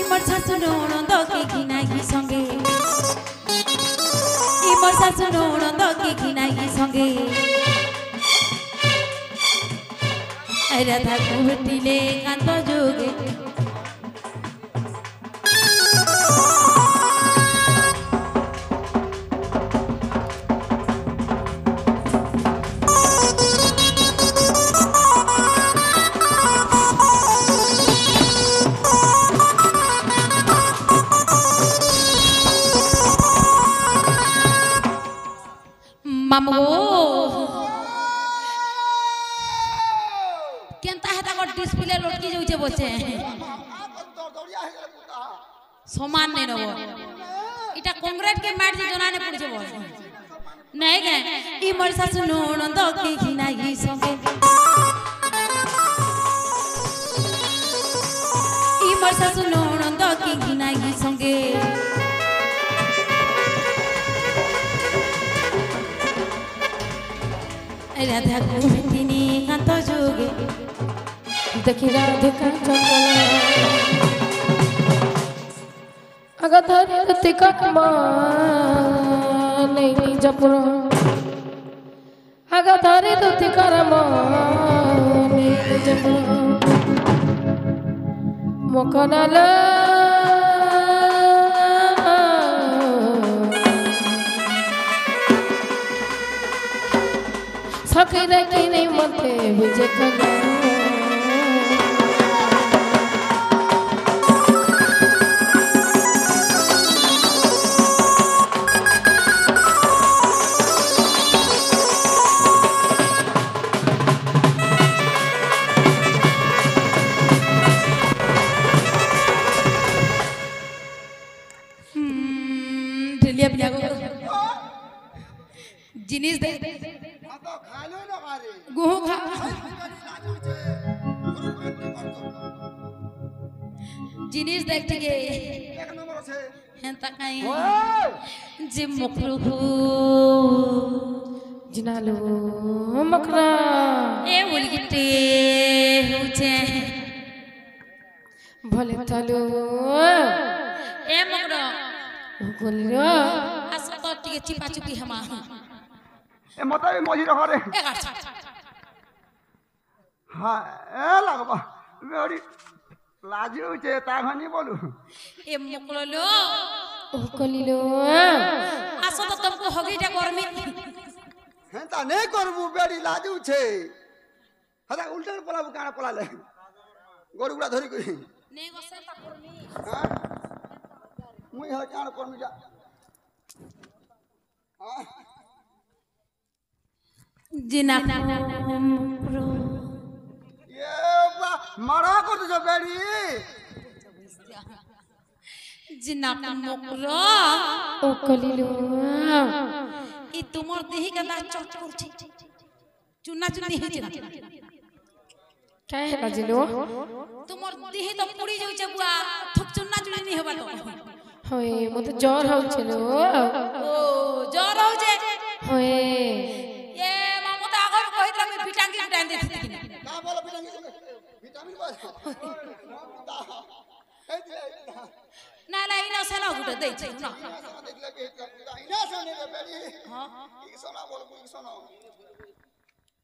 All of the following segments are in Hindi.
ইমর শাশু ননদ কে ঘিনাই সঙ্গে ইমর শাশু ননদ কে ঘিনাই সঙ্গে রাধা কুটিলে কান্ত যোগে मामो केनता हेता को डिस्प्ले लटकी जाउछे बचे समान नै नबो इटा कांग्रेस के मैट जे जनाने पड़छे बस नै गे ई मोर सासु ननद के घिनाई संगे ई मोर सासु ननद के घिनाई संगे राधा कुटिनी कांत जोगे देखी राधिका चंचल अगधारी रतिका नहीं जपुर अगधारी रतिका नहीं जपुर मुखनाल सखीरे की नहीं मते विजय कगा ढिलिया पिया को जिनिस दे गुहू खा जिनिस देख के एक नंबर আছে हेंता काई जे मुखरू जिनालो मखना ए उलगिटे होचे भले तलो ए मगरो गोलियो आसा तो टिके चिपा चुकी हमा এ মতাই মজি রহরে ए गाछ হ্যাঁ এ লাগবা বেড়ি লাজু যে তাহানি বলু ए मुकलो गोलिलो आसा तो तुमको हगीटा गर्मी হ্যাঁ তা নেই করবু বেড়ি লাজু ছে হাদা উল্টার পলাবু কানা পলালে গরুগুলা ধরি কই ने गसे ता गर्मी হ্যাঁ মুই হল কানা করমি যা হ্যাঁ जिना मुकरो এ বা মারা করতেছ বেড়ি जिना मुकरो ओ गोलिलो ई तुमर देही के दांत चट करछि चुना चुनी हे छिना काय है बाजिलो तुमर देही तो पुड़ी जाउ छै बुआ थुक चुना चुनी नहीं हेबा तो होय मते जोर हो चलो ओ जोर हो जे होय ये मामू तो आगर कहित रमी विटामिन विटामिन दे थी का बोला विटामिन बस এই যে ना ला इना सना गुटे दै छै ना দেখলে কি ইনা শুনে বেড়ি হ্যাঁ কি শোনা বলবো কি শোনা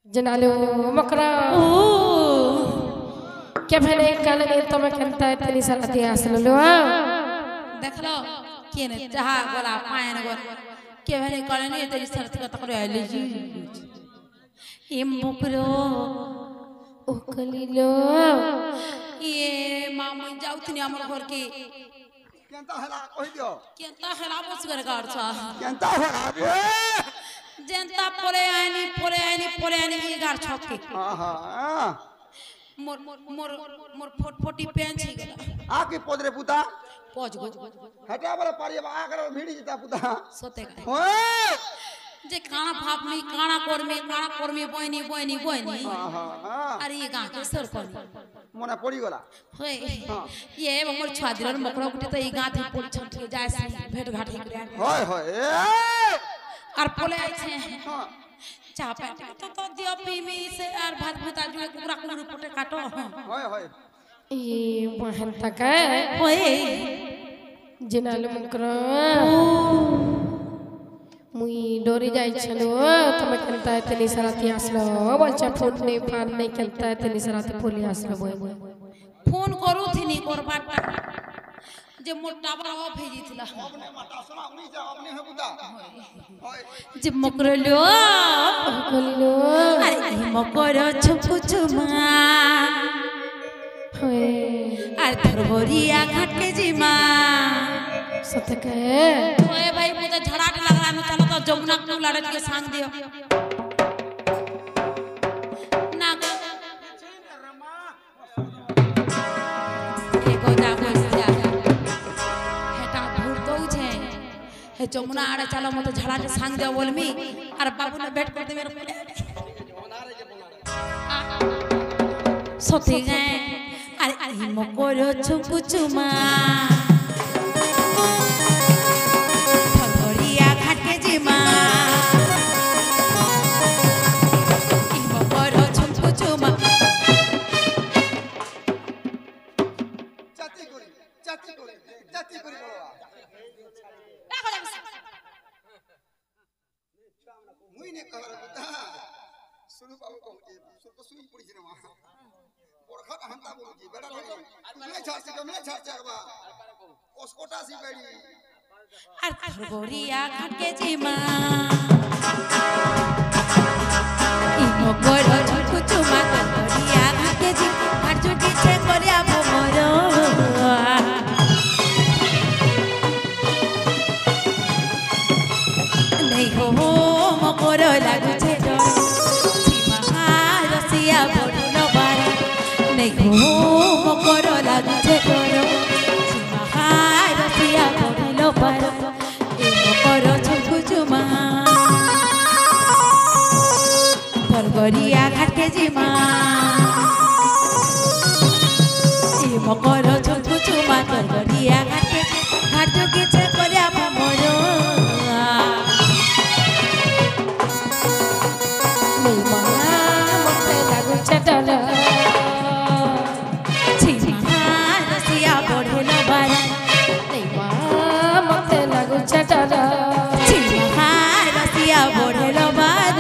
जिनालो मकरा ओ क्या भने काले तमे केनता तनी सलाती आसलो देखलो केने जहा गोला पायन गो के भने कले नि तेरी सरत का तकर आइले जी ए मुकरो ओ गोलिलो ये मामू जाउथनी हमर घर के কেনতা হেলা কই দিও केनता हेला बस घर गाड़ छ কেনতা হেলা রে जेनता परे आनी ये गाड़ छक के আহা मोर मोर मोर फटफटी पेन छी गला आ की পদরে পুতা पज गो हटा बले पारिया आकर ভিড়ি যেতা পুতা सते का ওই जे काना भाप में काना करमी बहनी আহা अरे ये गां के सर कर মনে পড়ি গলা होय ये मोर छुआ दिरन मकड़ा गुटे तो ई गां थी पड़ी छट जाय से भेट घाट हे হয় হয় এ और पोले आइ छे हां चाह पाटे तो दियो पीमी से और भात भुता जुए कुकरा कुकरा पोटे काटो হয় হয় ये बहन तक ওই জেনালো মুকরা মুই ডরে যাইছিল তুমি কেনতা এতনি সারাতি আসলো বলছে ফোন নেই ফান নেই কেনতা এতনি সারাতি পলি আসলো বই বই ফোন করুথিনি করবারটা যে মোর টাবার অফ হয়ে গিয়েছিল अपने माता सुना उनी जा अपने है बुदा होय যে মকরলো বলিলো আরে মকর ছুকু চুমা হয় আর ধরবরিয়া ঘাটকে জিমা সতকে ওए भाई मुझे झड़ाट लग रहा है चलो तो जमुना को लड़क के सांग दियो ना एको जा कोई जा हेटा भूर तो छे हे जमुना आड़े चलो मत झड़ाट सांग दियो बोलमी अरे बाबू ने बैठ कर दे मेरे को सती गए अरे अरे मकोरो छुकु चुमा जाति करी बोलवा मुई ने कहला बुदा सुनु बाबू कहू सुन तो सुई पड़ी रे वहां बरखा हंता बोलू जी बेटा मैं छाड़ से बा ओस्कोटा सी बेड़ी আর ধরবরিয়া ঘাটকে জিমা ই মকর ছুকু চুমা ধরবরিয়া ঘাটকে জি ঘাট জুটিছে করিয়া ভমর নেই হো মকর লাগুছে ডর জিমা রসিয়া বড়ল বার নেই হো মকর লাগুছে ডর জিমা রসিয়া বড়ল বার মকর ছুকু চুমা ধরবরিয়া ঘাটকে জিমা ই মকর ছুকু চুমা ধরবরিয়া ঘাটকে ঘাট জুটিছে করিয়া ভমর নেই মা মতে লাগুছে ডর জিমা রসিয়া বড়ল বার নেই মা মতে লাগুছে ডর জিমা রসিয়া বড়ল বার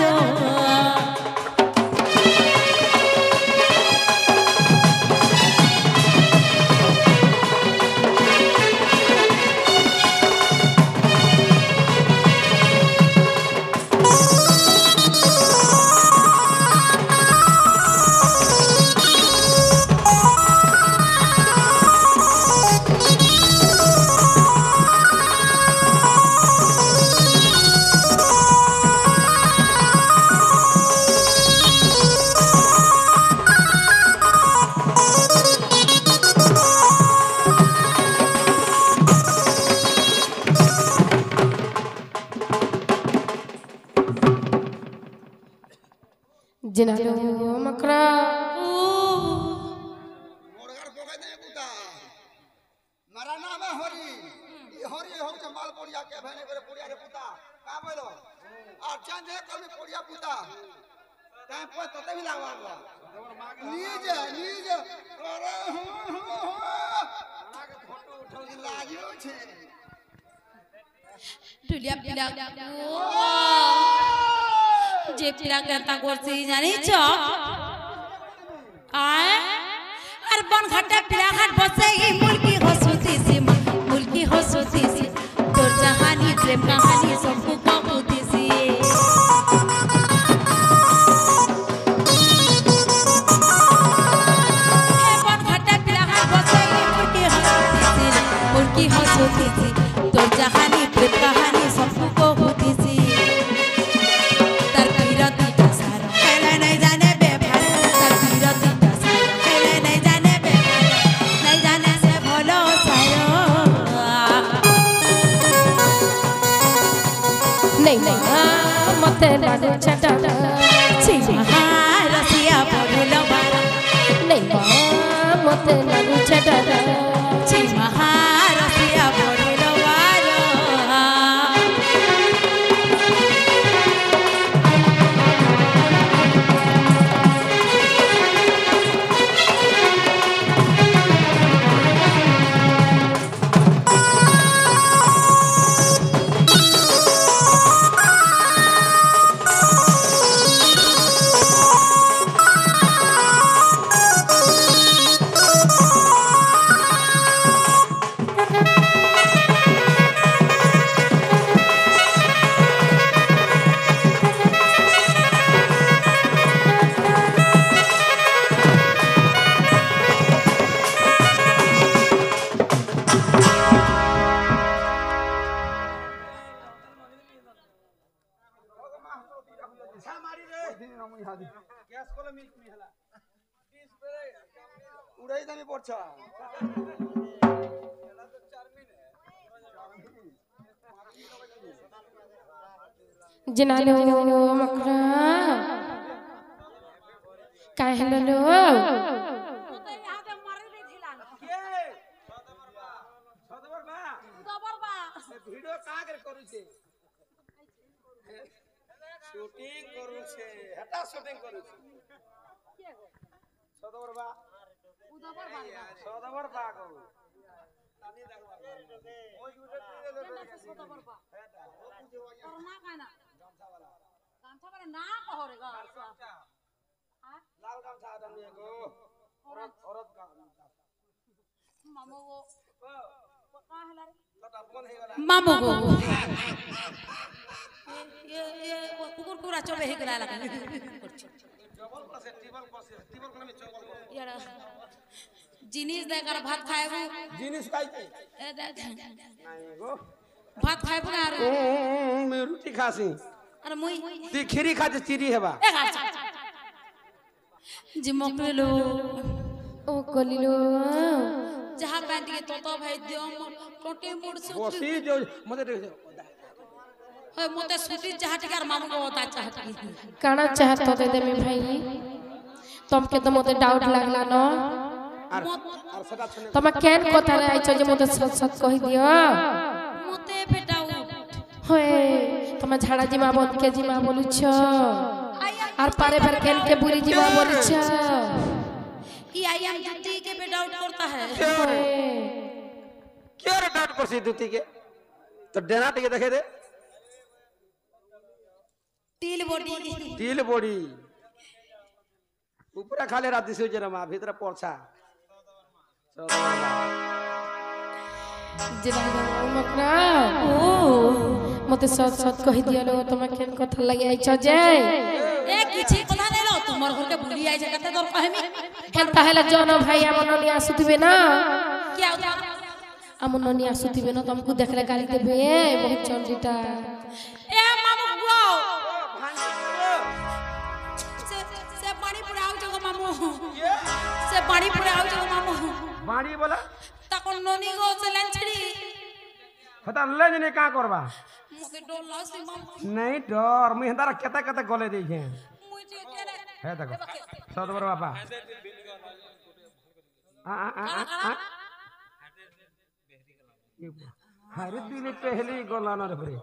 জেনালো মকরা मोरगर पोगे दे बुदा मारा नाम है हरि ई हरि हो जमाल पोड़िया के भने करे पोड़िया रे पुता का बोलो आ जान जे कल में पोड़िया पुता टाइम पर तते भी लागवा नीज अरे आगे फोटो उठो लाजियो छे ঢুলিয়া পিলা যে পিলা কেনতা করছি জানিছ আয় আর বন ঘাটে পিলা ঘাট বসে এই মুলকি হসুতিছি মুলকি হসুতিছি তোর জাহানি প্রেম কাহানি সবকু কবুতিছি বন ঘাটে পিলা ঘাট বসে এই মুলকি হসুতিছি তোর জাহানি প্রেম কাহানি সবকু কবুতিছি তার বিরতিটা সার খেলে নাই জানে বেভার তার বিরতিটা সার খেলে নাই জানে বেভার নাই জানে সে ভলো সায় নেই মা মতে লাগুছে ডর জিমা রসিয়া বড়ল বার নেই মা মতে লাগুছে ডর জিমা রসিয়া বড়ল বার পড়ছ जिनालो मकरा काहे लो ভিডিও কাগর করুছে শুটিং করুছে এটা শুটিং করুছে সদবর বা সদবর বা গো আমি দেখবা ওই ভিডিও সদবর বা এটা ও বুঝে ওই করোনা কানা গামছা वाला না কহরে গো লাল গামছা দামি গো औरत गामছা মামু গো का हला रे मामू गो ये कुकुर कुकुरा चोबे ही करा लगा चबल पासे टेबल कोन में चबल यार जिनिस दे कर भात खाएबू जिनिस खाई ए देख नहीं गो भात खाएबू यार मैं रोटी खासी अरे मुई ती खीरी खाते चिरी हेबा जी मोकले लो ओ कोलिलो जहां पैंट के तोतो भाई दियो टोटी मुड़ से बसी जो मते देख होय मते सुटी चाहत कर मामू को होता चाहत काना चाहत तो दे दे मी भाई तुमके तो मते डाउट लागला न और सदा छने तुम केन कथा रे आइछ जे मते सच सच कहि दियो मते बेटा होय तुम झाड़ा जिमा बंद के जिमा बोलुछ और पारे पर केन के बुरी जिमा बोलुछ ई आई एम ड्यूटी के पे डाउट करता है क्या रे डाउट करसी दूती के तो डेना टिके देखे दे टील बॉडी ऊपर खाले रात दिसे जरा मा भीतर पोरछा जिनालो मकरा ओ मते सच सच कहि दियलो तुम केन कथा लागि आइछ जे ए किछि कथा नै लो तुमर घर के बुली आइ जे कते तोर कहमी केन ताहेला जन भाई हमन नि आसुतिबे ना क्या होता हमन नि आसुतिबे ना तुमको देखले गाली देबे बहुत चंडीटा ए मामू गो से पानी पुराओ जगो मामू से पानी पुराओ जगो मामू बाड़ी बोला ताको नोनी गो से लंचड़ी फटा ले ने का करबा मुके डर लासी मामू नहीं डर मैं हंदारा केते केते गले दे छे मुझे केरे है देखो सदबर बाबा हरे दिल पहली गला न रे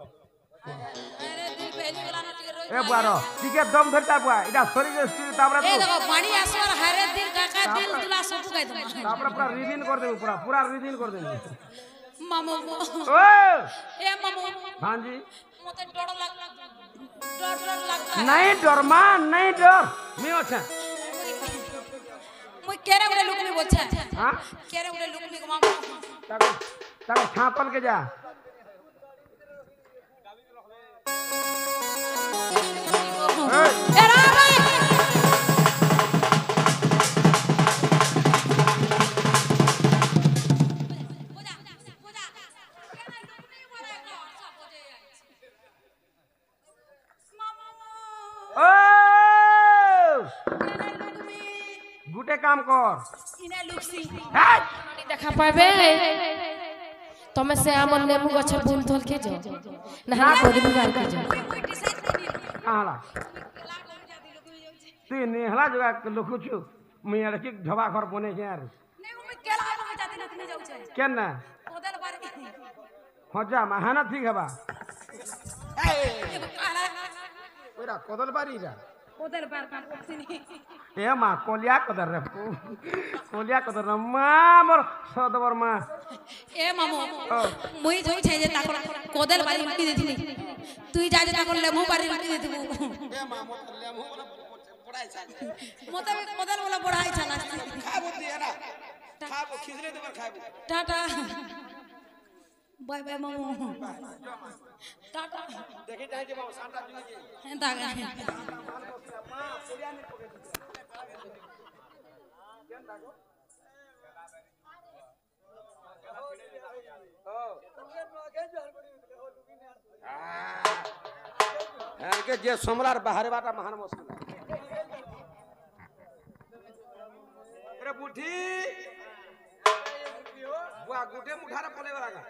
अरे दिल पहली वाला ना टिके रोई ए बारो टिके दम धरता बुआ इडा शरीर स्थिर ताबरा ए देखो पानी आसवर हरे दिल काका दिल दिला सब कह दो ताबरा पूरा रिदिन कर दे पूरा रिदिन कर दे मामू ओ ए मामू हां जी मते डर लगता है नहीं डर मां नहीं डर मैं अच्छा मुई केरे उड़े लुक में बोलछा हां केरे उड़े लुक में मामू ताको छापल के जा ए राम गुटे काम कर इने लुक्सी देखा पाबे तुम से हमन नेमु गछ बुन थल के जो नहा कोदी बिगाड़ के जो कहाला ती नेहला जगह लखुछु मैं लड़की ढबा घर बने के यार नहीं मैं केला में जाती नथनी जाउ छे केना ओदल बार हो जा महाना ठीक है बा ए काला ओरा कोदल बारी जा ओदल बार पक्सिनी ए मा कोलिया कदर रे कोलिया कदर मा मोर सदबर मा ए मामू मुई जोई छे जे ताको कोदल बारी उठी देथिनी तुई जा जे ताको लेमु बारी उठी देथिबू ए मा मोर लेमु वाला पढ़ाई छा मोते कोदल वाला पढ़ाई छला खाबो दिया खाबो खिजरे देबर खाबो टाटा बाय बाय मामू टाटा देखि जाय जे बाबू साटा जुनी के एंता गा मा कोलिया ने पके केन दागो के जे सोमरार बाहर बाटा महान मुश्किल अरे बुढ़ी बुआ गुटे मुठारे पले वाला का